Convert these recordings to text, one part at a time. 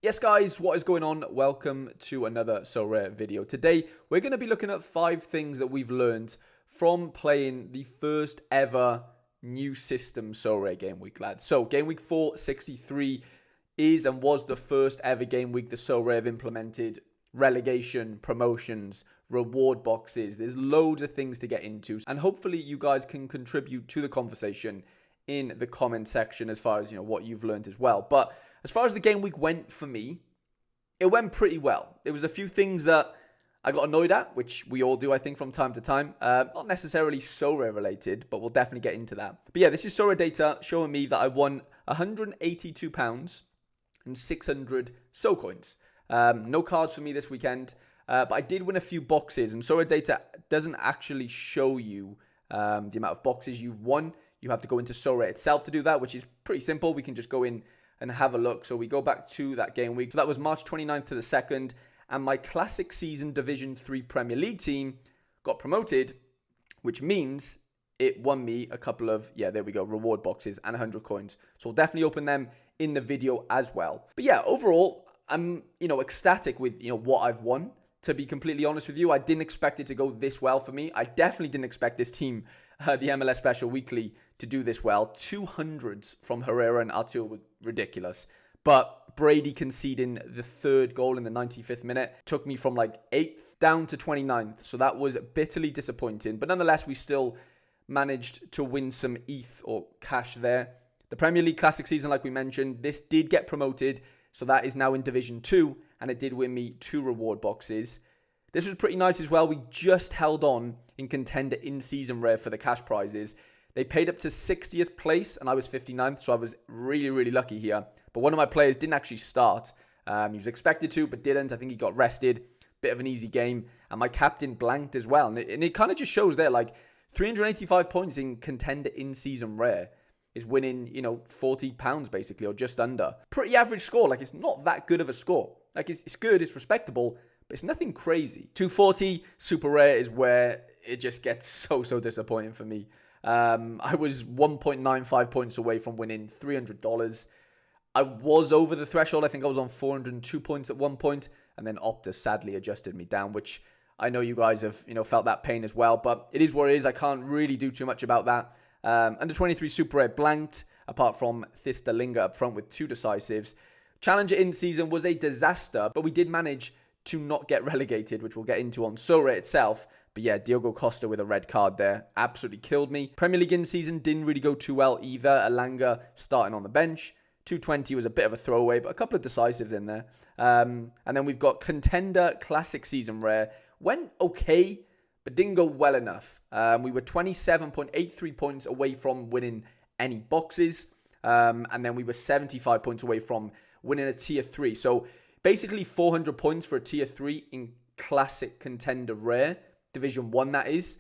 Yes guys, what is going on? Welcome to another Sorare video. Today we're going to be looking at 5 things that we've learned from playing the first ever new system Sorare game week, lads. So game week 463 is and was the first ever game week the Sorare have implemented relegation, promotions, reward boxes. There's loads of things to get into, and hopefully you guys can contribute to the conversation in the comment section as far as what you've learned as well. But as far as the game week went for me, it went pretty well. There was a few things that I got annoyed at, which we all do, I think, from time to time. Not necessarily Sorare related, but we'll definitely get into that. But yeah, this is Sorare data showing me that I won £182 and 600 So coins. No cards for me this weekend, but I did win a few boxes, and Sorare data doesn't actually show you the amount of boxes you've won. You have to go into Sorare itself to do that, which is pretty simple. We can just go in and have a look. So we go back to that game week. So that was March 29th to the 2nd. And my classic season Division 3 Premier League team got promoted, which means it won me a couple of, there we go, reward boxes and 100 coins. So we'll definitely open them in the video as well. But yeah, overall, I'm, ecstatic with, what I've won. To be completely honest with you, I didn't expect it to go this well for me. I definitely didn't expect this team, the MLS Special Weekly, to do this well. 200s from Herrera and Artur were ridiculous. But Brady conceding the third goal in the 95th minute took me from like 8th down to 29th. So that was bitterly disappointing. But nonetheless, we still managed to win some ETH or cash there. The Premier League Classic season, like we mentioned, this did get promoted. So that is now in Division 2. And it did win me 2 reward boxes. This was pretty nice as well. We just held on in contender in-season rare for the cash prizes. They paid up to 60th place, and I was 59th, so I was really, really lucky here. But one of my players didn't actually start. He was expected to, but didn't. I think he got rested. Bit of an easy game. And my captain blanked as well. And it kind of just shows there, like, 385 points in contender in-season rare is winning, £40 basically, or just under. Pretty average score. Like, it's not that good of a score. Like, it's good, it's respectable, but it's nothing crazy. 240 super rare is where it just gets so disappointing for me. I was 1.95 points away from winning $300. I was over the threshold. I think I was on 402 points at one point, and then Opta sadly adjusted me down, which I know you guys have, felt that pain as well, but it is what it is. I can't really do too much about that. Under 23 super rare blanked, apart from Thistalinga up front with 2 decisives. Challenger in season was a disaster, but we did manage to not get relegated, which we'll get into on Sorare itself. But yeah, Diogo Costa with a red card there absolutely killed me. Premier League in season didn't really go too well either. Alanga starting on the bench. 220 was a bit of a throwaway, but a couple of decisives in there. And then we've got Contender Classic season rare. Went okay, but didn't go well enough. We were 27.83 points away from winning any boxes. And then we were 75 points away from winning a tier 3. So basically 400 points for a tier 3 in Classic Contender Rare. Division 1, that is.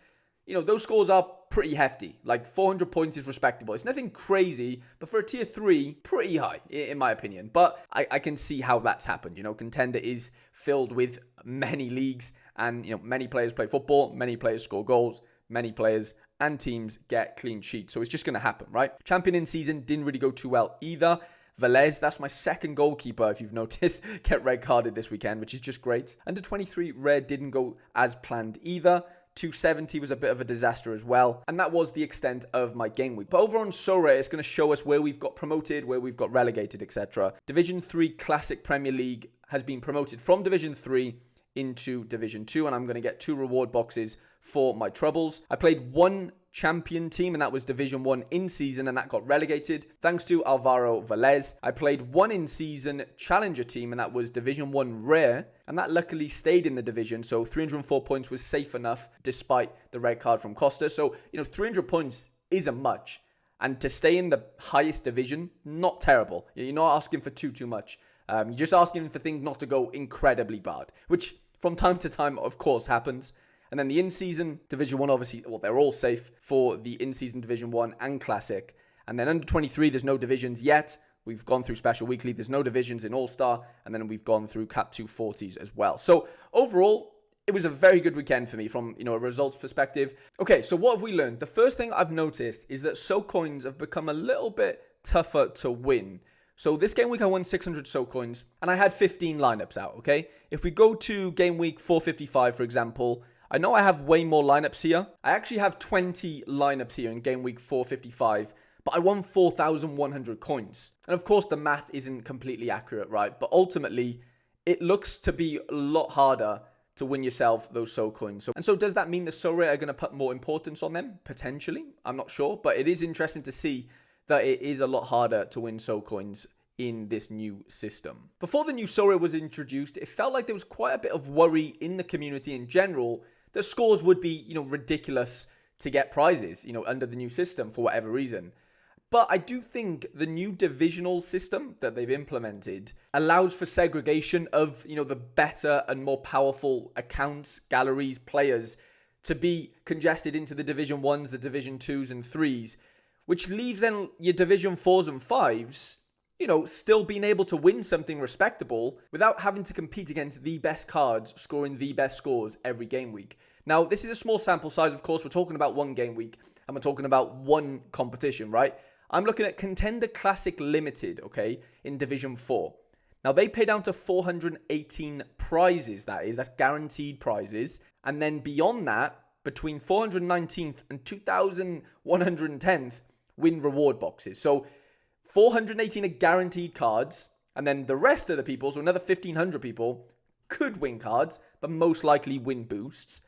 Those scores are pretty hefty. Like, 400 points is respectable. It's nothing crazy, but for a tier 3, pretty high, in my opinion. But I can see how that's happened. Contender is filled with many leagues, and, many players play football, many players score goals, many players and teams get clean sheets. So it's just going to happen, right? Champion in season didn't really go too well either. Velez, that's my second goalkeeper, if you've noticed, get red carded this weekend, which is just great. Under 23 rare didn't go as planned either. 270 was a bit of a disaster as well. And that was the extent of my game week. But over on Sorare, it's going to show us where we've got promoted, where we've got relegated, etc. Division 3 Classic Premier League has been promoted from Division 3 into Division 2, and I'm going to get 2 reward boxes for my troubles. I played 1 champion team, and that was Division 1 in season, and that got relegated thanks to Alvaro Velez. I played 1 in season challenger team, and that was Division 1 rare, and that luckily stayed in the division, so 304 points was safe enough despite the red card from Costa. So 300 points isn't much, and to stay in the highest division, not terrible. You're not asking for too much. You're just asking for things not to go incredibly bad, which from time to time, of course, happens. And then the in-season Division 1, obviously, well, they're all safe for the in-season Division 1 and Classic. And then under 23, there's no divisions yet. We've gone through Special Weekly. There's no divisions in All-Star. And then we've gone through Cap 240s as well. So overall, it was a very good weekend for me from, a results perspective. Okay, so what have we learned? The first thing I've noticed is that So coins have become a little bit tougher to win. So this game week I won 600 so coins and I had 15 lineups out, okay? If we go to game week 455, for example, I know I have way more lineups here. I actually have 20 lineups here in game week 455, but I won 4,100 coins. And of course, the math isn't completely accurate, right? But ultimately, it looks to be a lot harder to win yourself those so coins. So does that mean the Sorare are going to put more importance on them? Potentially. I'm not sure, but it is interesting to see that it is a lot harder to win so coins in this new system. Before the new Sorare was introduced, it felt like there was quite a bit of worry in the community in general that scores would be, ridiculous to get prizes, under the new system for whatever reason. But I do think the new divisional system that they've implemented allows for segregation of, the better and more powerful accounts, galleries, players to be congested into the Division 1s, the Division 2s and 3s, which leaves then your Division 4s and 5s, still being able to win something respectable without having to compete against the best cards, scoring the best scores every game week. Now, this is a small sample size, of course. We're talking about one game week and we're talking about one competition, right? I'm looking at Contender Classic Limited, okay, in Division 4. Now, they pay down to 418 prizes, that's guaranteed prizes. And then beyond that, between 419th and 2,110th, win reward boxes. So 418 are guaranteed cards, and then the rest of the people, so another 1,500 people, could win cards, but most likely win boosts.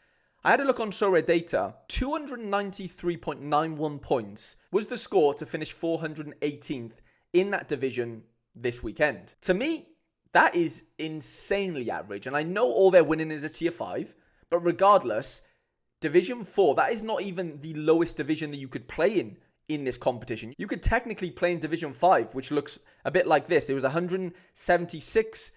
I had a look on Sorare data. 293.91 points was the score to finish 418th in that division this weekend. To me, that is insanely average, and I know all they're winning is a tier 5, but regardless, Division 4, that is not even the lowest division that you could play in this competition. You could technically play in Division 5, which looks a bit like this. There was 176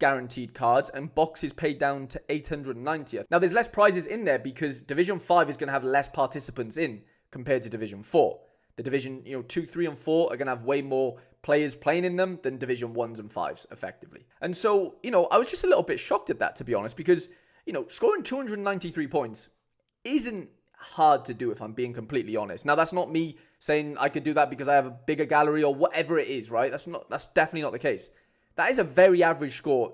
guaranteed cards and boxes paid down to 890. Now, there's less prizes in there because Division 5 is going to have less participants in compared to Division 4. The Division 2, 3, and 4 are going to have way more players playing in them than Division 1s and 5s, effectively. And so, I was just a little bit shocked at that, to be honest, because, scoring 293 points isn't hard to do, if I'm being completely honest. Now, that's not me saying I could do that because I have a bigger gallery or whatever it is, right? That's definitely not the case. That is a very average score,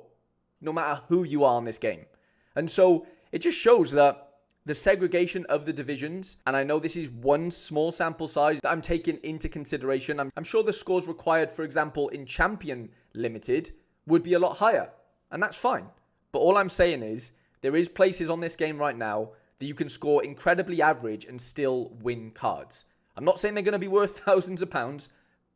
no matter who you are in this game. And so it just shows that the segregation of the divisions, and I know this is one small sample size that I'm taking into consideration. I'm sure the scores required, for example, in Champion Limited would be a lot higher, and that's fine. But all I'm saying is there is places on this game right now that you can score incredibly average and still win cards. I'm not saying they're going to be worth thousands of pounds,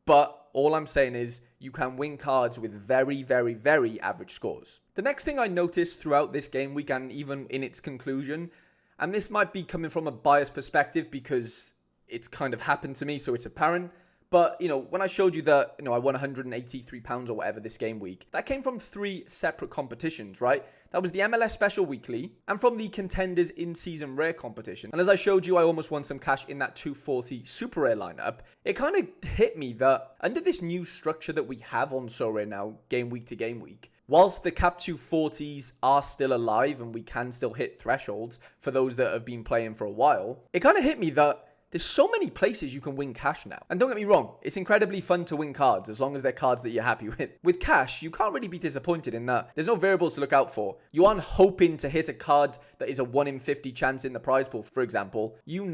but all I'm saying is you can win cards with very, very, very average scores. The next thing I noticed throughout this game week and even in its conclusion, and this might be coming from a biased perspective because it's kind of happened to me, so it's apparent. But, when I showed you that, I won £183 or whatever this game week, that came from 3 separate competitions, right? That was the MLS Special Weekly and from the Contenders In-Season Rare competition. And as I showed you, I almost won some cash in that 240 Super Rare lineup. It kind of hit me that under this new structure that we have on Sorare now, game week to game week, whilst the Cap 240s are still alive and we can still hit thresholds for those that have been playing for a while, it kind of hit me that there's so many places you can win cash now. And don't get me wrong, it's incredibly fun to win cards as long as they're cards that you're happy with. With cash, you can't really be disappointed in that there's no variables to look out for. You aren't hoping to hit a card that is a 1 in 50 chance in the prize pool, for example. You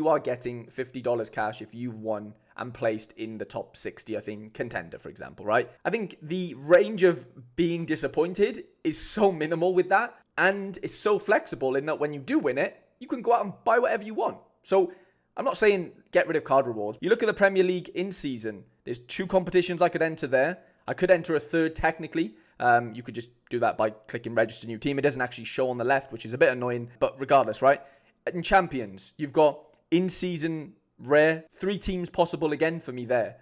are getting $50 cash if you've won and placed in the top 60, I think, contender, for example, right? I think the range of being disappointed is so minimal with that, and it's so flexible in that when you do win it, you can go out and buy whatever you want. So I'm not saying get rid of card rewards. You look at the Premier League in season, there's 2 competitions I could enter there. I could enter a third technically. You could just do that by clicking register new team. It doesn't actually show on the left, which is a bit annoying, but regardless, right? In Champions, you've got in-season rare, 3 teams possible again for me there.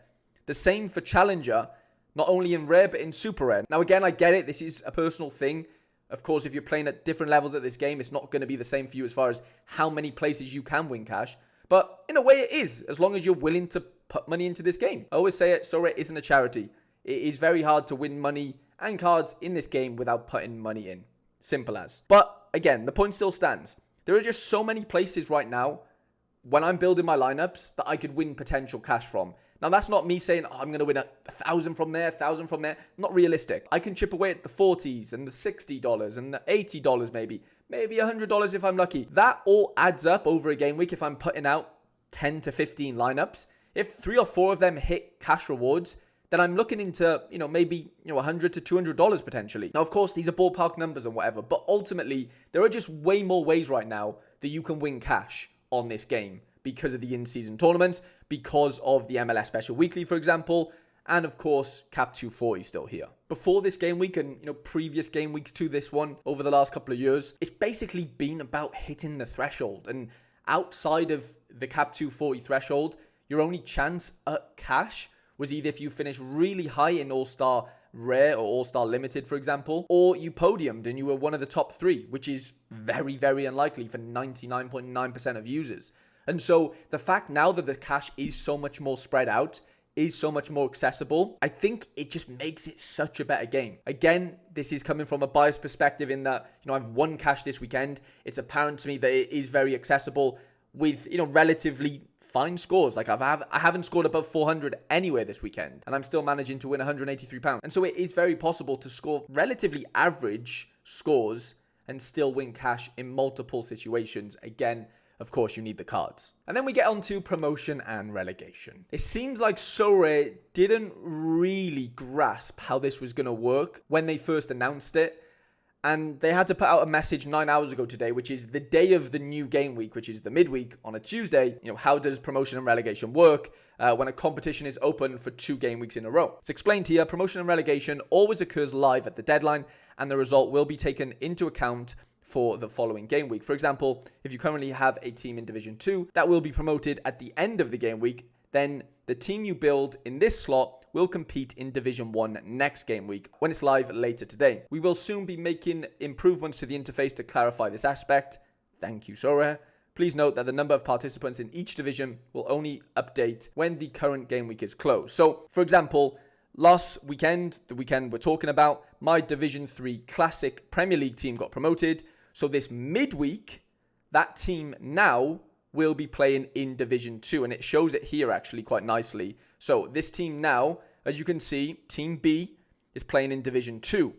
The same for Challenger, not only in rare, but in super rare. Now, again, I get it. This is a personal thing. Of course, if you're playing at different levels at this game, it's not going to be the same for you as far as how many places you can win cash. But in a way it is, as long as you're willing to put money into this game. I always say it, Sorare isn't a charity. It is very hard to win money and cards in this game without putting money in. Simple as. But again, the point still stands. There are just so many places right now when I'm building my lineups that I could win potential cash from. Now, that's not me saying, oh, I'm going to win 1,000 from there, 1,000 from there. Not realistic. I can chip away at the $40s and the $60 and the $80 maybe $100 if I'm lucky. That all adds up over a game week if I'm putting out 10 to 15 lineups. If 3 or 4 of them hit cash rewards, then I'm looking into, maybe, $100 to $200 potentially. Now, of course, these are ballpark numbers and whatever, but ultimately, there are just way more ways right now that you can win cash on this game because of the in-season tournaments, because of the MLS Special Weekly, for example, and of course, Cap 240 still here. Before this game week and, previous game weeks to this one over the last couple of years, it's basically been about hitting the threshold. And outside of the Cap 240 threshold, your only chance at cash was either if you finish really high in All-Star Rare or All-Star Limited, for example, or you podiumed and you were one of the top 3, which is very, very unlikely for 99.9% of users. And so the fact now that the cash is so much more spread out, is so much more accessible, I think it just makes it such a better game. Again, this is coming from a biased perspective in that, I've won cash this weekend. It's apparent to me that it is very accessible with, relatively fine scores. Like I haven't scored above 400 anywhere this weekend, and I'm still managing to win £183. And so it is very possible to score relatively average scores and still win cash in multiple situations. Again, of course, you need the cards. And then we get on to promotion and relegation. It seems like Sorare didn't really grasp how this was going to work when they first announced it. And they had to put out a message 9 hours ago today, which is the day of the new game week, which is the midweek on a Tuesday. How does promotion and relegation work when a competition is open for 2 game weeks in a row? It's explained here. Promotion and relegation always occurs live at the deadline, and the result will be taken into account for the following game week. For example, if you currently have a team in Division 2 that will be promoted at the end of the game week, then the team you build in this slot will compete in Division 1 next game week when it's live later today. We will soon be making improvements to the interface to clarify this aspect. Thank you, Sorare. Please note that the number of participants in each division will only update when the current game week is closed. So, for example, last weekend, the weekend we're talking about, my Division 3 Classic Premier League team got promoted. So this midweek, that team now will be playing in Division 2, and it shows it here actually quite nicely. So this team now, as you can see, Team B is playing in Division 2.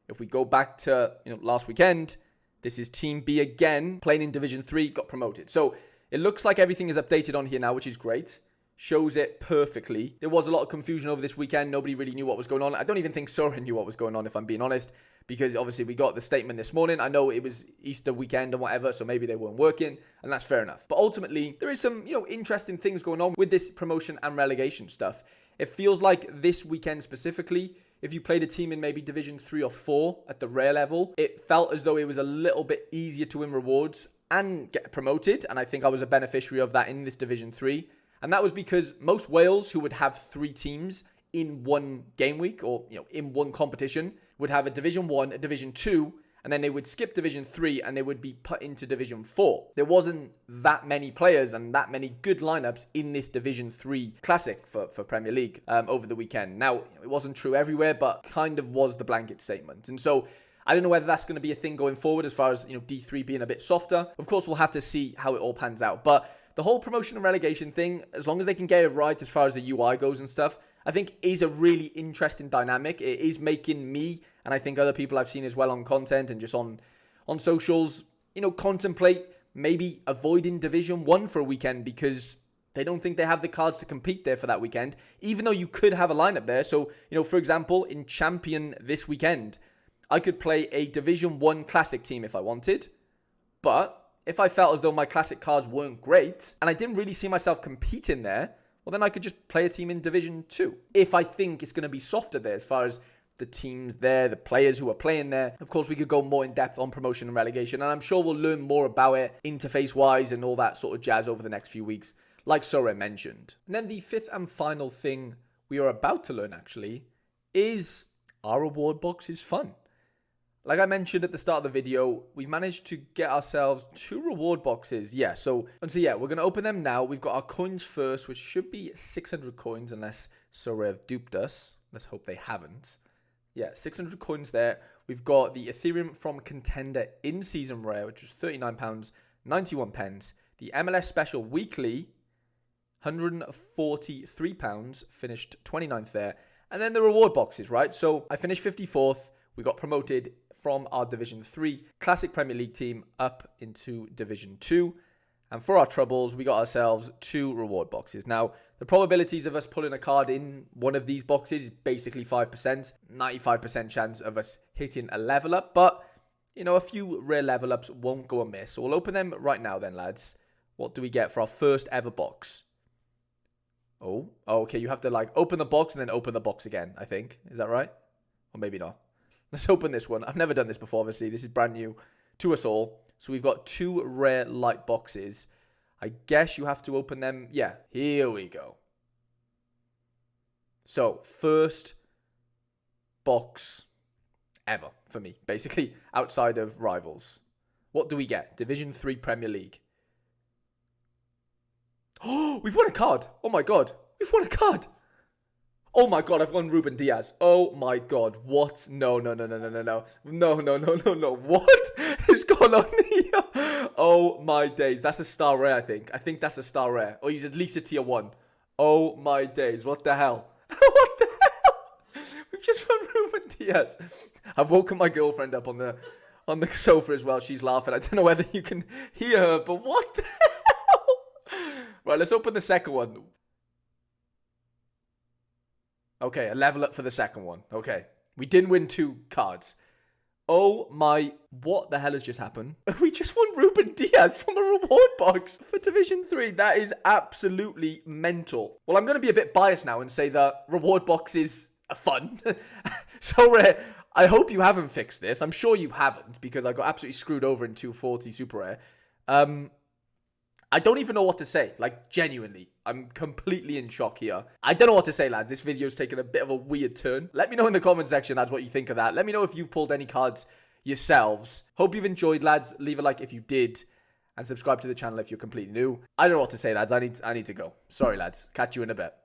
If we go back to last weekend, this is Team B again, playing in Division 3, got promoted. So it looks like everything is updated on here now, which is great. Shows it perfectly. There was a lot of confusion over this weekend. Nobody really knew what was going on. I don't even think Sorare knew what was going on, if I'm being honest, because obviously we got the statement this morning. I know it was Easter weekend and whatever, so maybe they weren't working, and that's fair enough. But ultimately, there is some, interesting things going on with this promotion and relegation stuff. It feels like this weekend specifically, if you played a team in maybe Division 3 or 4 at the rare level, it felt as though it was a little bit easier to win rewards and get promoted, and I think I was a beneficiary of that in this Division 3. And that was because most Wales who would have 3 teams in one game week or, in one competition would have a Division 1, a Division 2, and then they would skip Division 3 and they would be put into Division 4. There wasn't that many players and that many good lineups in this Division 3 Classic for Premier League over the weekend. Now, it wasn't true everywhere, but kind of was the blanket statement. And so I don't know whether that's going to be a thing going forward as far as, D3 being a bit softer. Of course, we'll have to see how it all pans out. But the whole promotion and relegation thing, as long as they can get it right as far as the UI goes and stuff, I think is a really interesting dynamic. It is making me, and I think other people I've seen as well on content and just on socials, contemplate maybe avoiding Division 1 for a weekend because they don't think they have the cards to compete there for that weekend, even though you could have a lineup there. So, for example, in Champion this weekend, I could play a Division 1 Classic team if I wanted, but if I felt as though my Classic cards weren't great and I didn't really see myself competing there, well, then I could just play a team in Division 2. If I think it's going to be softer there as far as the teams there, the players who are playing there. Of course, we could go more in depth on promotion and relegation, and I'm sure we'll learn more about it interface-wise and all that sort of jazz over the next few weeks, like Sorare mentioned. And then the 5th and final thing we are about to learn, actually, is our reward box is fun. Like I mentioned at the start of the video, we've managed to get ourselves 2 reward boxes. So we're going to open them now. We've got our coins first, which should be 600 coins unless Sorare have duped us. Let's hope they haven't. 600 coins there. We've got the Ethereum from Contender in-season rare, which is £39.91. The MLS Special Weekly, £143, finished 29th there. And then the reward boxes, right? So I finished 54th. We got promoted from our Division 3 Classic Premier League team up into Division 2. And for our troubles, we got ourselves 2 reward boxes. Now, the probabilities of us pulling a card in one of these boxes is basically 5%. 95% chance of us hitting a level up. But, you know, a few rare level ups won't go amiss. So we'll open them right now then, lads. What do we get for our first ever box? Oh, okay. You have to, like, open the box and then open the box again, I think. Is that right? Or maybe not. Let's open this one. I've never done this before, obviously. This is brand new to us all. So we've got 2 rare light boxes. I guess you have to open them. Yeah, here we go. So, first box ever for me, basically, outside of Rivals. What do we get? Division 3 Premier League. Oh, we've won a card. Oh my God. We've won a card. Oh my God, I've won Ruben Diaz. Oh my God, what? No. What is going on here? Oh my days, that's a star rare, I think. I think that's a star rare. Or he's at least a tier 1. Oh my days, what the hell? What the hell? We've just won Ruben Diaz. I've woken my girlfriend up on the sofa as well. She's laughing. I don't know whether you can hear her, but what the hell? Right, let's open the second one. Okay, a level up for the second one. Okay. We didn't win 2 cards. Oh my... What the hell has just happened? We just won Ruben Diaz from a reward box for Division 3. That is absolutely mental. Well, I'm going to be a bit biased now and say that reward boxes are fun. Sorare, I hope you haven't fixed this. I'm sure you haven't because I got absolutely screwed over in 240 Super Rare. I don't even know what to say. Like, genuinely. I'm completely in shock here. I don't know what to say, lads. This video's taken a bit of a weird turn. Let me know in the comment section, lads, what you think of that. Let me know if you've pulled any cards yourselves. Hope you've enjoyed, lads. Leave a like if you did. And subscribe to the channel if you're completely new. I don't know what to say, lads. I need to go. Sorry, lads. Catch you in a bit.